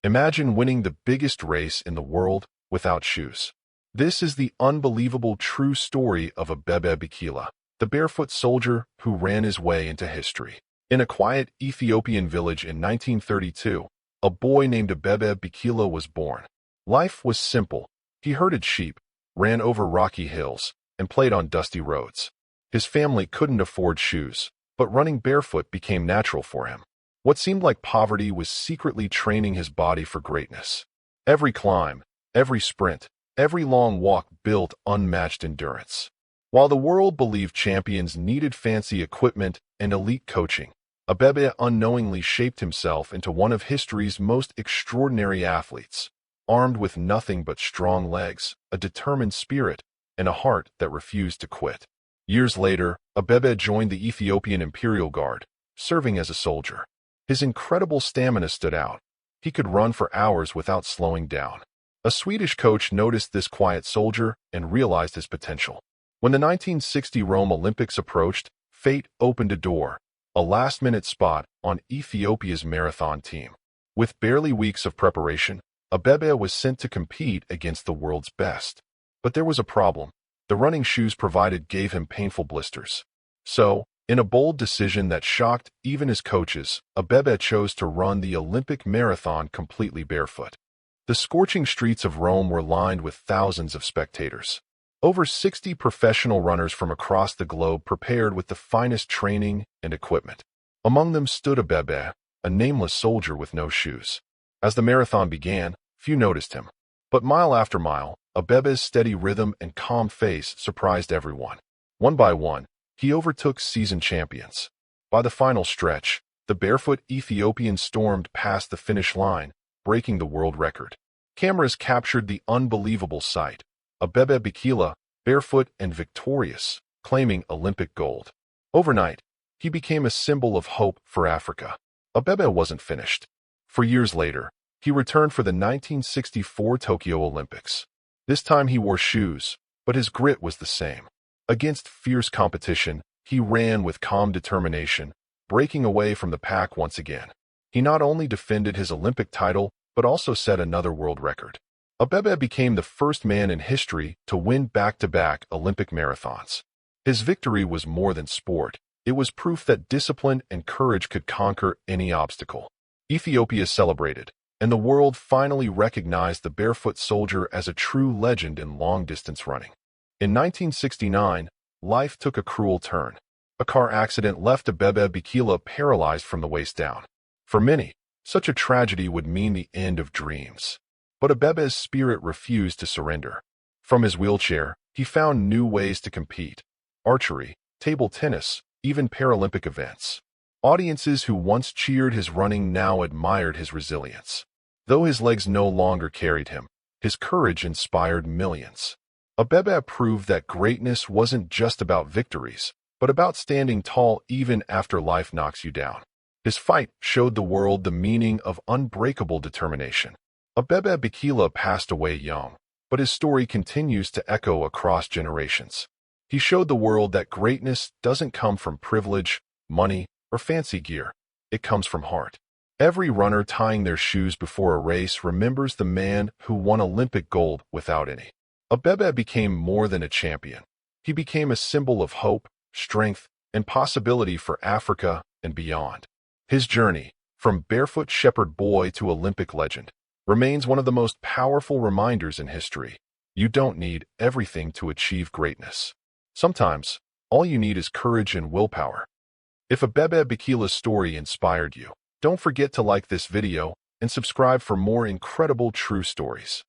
Imagine winning the biggest race in the world without shoes. This is the unbelievable true story of Abebe Bikila, the barefoot soldier who ran his way into history. In a quiet Ethiopian village in 1932, a boy named Abebe Bikila was born. Life was simple. He herded sheep, ran over rocky hills, and played on dusty roads. His family couldn't afford shoes, but running barefoot became natural for him. What seemed like poverty was secretly training his body for greatness. Every climb, every sprint, every long walk built unmatched endurance. While the world believed champions needed fancy equipment and elite coaching, Abebe unknowingly shaped himself into one of history's most extraordinary athletes, armed with nothing but strong legs, a determined spirit, and a heart that refused to quit. Years later, Abebe joined the Ethiopian Imperial Guard, serving as a soldier. His incredible stamina stood out. He could run for hours without slowing down. A Swedish coach noticed this quiet soldier and realized his potential. When the 1960 Rome Olympics approached, fate opened a door, a last-minute spot on Ethiopia's marathon team. With barely weeks of preparation, Abebe was sent to compete against the world's best. But there was a problem. The running shoes provided gave him painful blisters. So, in a bold decision that shocked even his coaches, Abebe chose to run the Olympic marathon completely barefoot. The scorching streets of Rome were lined with thousands of spectators. Over 60 professional runners from across the globe prepared with the finest training and equipment. Among them stood Abebe, a nameless soldier with no shoes. As the marathon began, few noticed him. But mile after mile, Abebe's steady rhythm and calm face surprised everyone. One by one, he overtook seasoned champions. By the final stretch, the barefoot Ethiopian stormed past the finish line, breaking the world record. Cameras captured the unbelievable sight. Abebe Bikila, barefoot and victorious, claiming Olympic gold. Overnight, he became a symbol of hope for Africa. Abebe wasn't finished. For years later, he returned for the 1964 Tokyo Olympics. This time he wore shoes, but his grit was the same. Against fierce competition, he ran with calm determination, breaking away from the pack once again. He not only defended his Olympic title, but also set another world record. Abebe became the first man in history to win back-to-back Olympic marathons. His victory was more than sport. It was proof that discipline and courage could conquer any obstacle. Ethiopia celebrated, and the world finally recognized the barefoot soldier as a true legend in long-distance running. In 1969, life took a cruel turn. A car accident left Abebe Bikila paralyzed from the waist down. For many, such a tragedy would mean the end of dreams. But Abebe's spirit refused to surrender. From his wheelchair, he found new ways to compete: archery, table tennis, even Paralympic events. Audiences who once cheered his running now admired his resilience. Though his legs no longer carried him, his courage inspired millions. Abebe proved that greatness wasn't just about victories, but about standing tall even after life knocks you down. His fight showed the world the meaning of unbreakable determination. Abebe Bikila passed away young, but his story continues to echo across generations. He showed the world that greatness doesn't come from privilege, money, or fancy gear. It comes from heart. Every runner tying their shoes before a race remembers the man who won Olympic gold without any. Abebe became more than a champion. He became a symbol of hope, strength, and possibility for Africa and beyond. His journey, from barefoot shepherd boy to Olympic legend, remains one of the most powerful reminders in history. You don't need everything to achieve greatness. Sometimes, all you need is courage and willpower. If Abebe Bikila's story inspired you, don't forget to like this video and subscribe for more incredible true stories.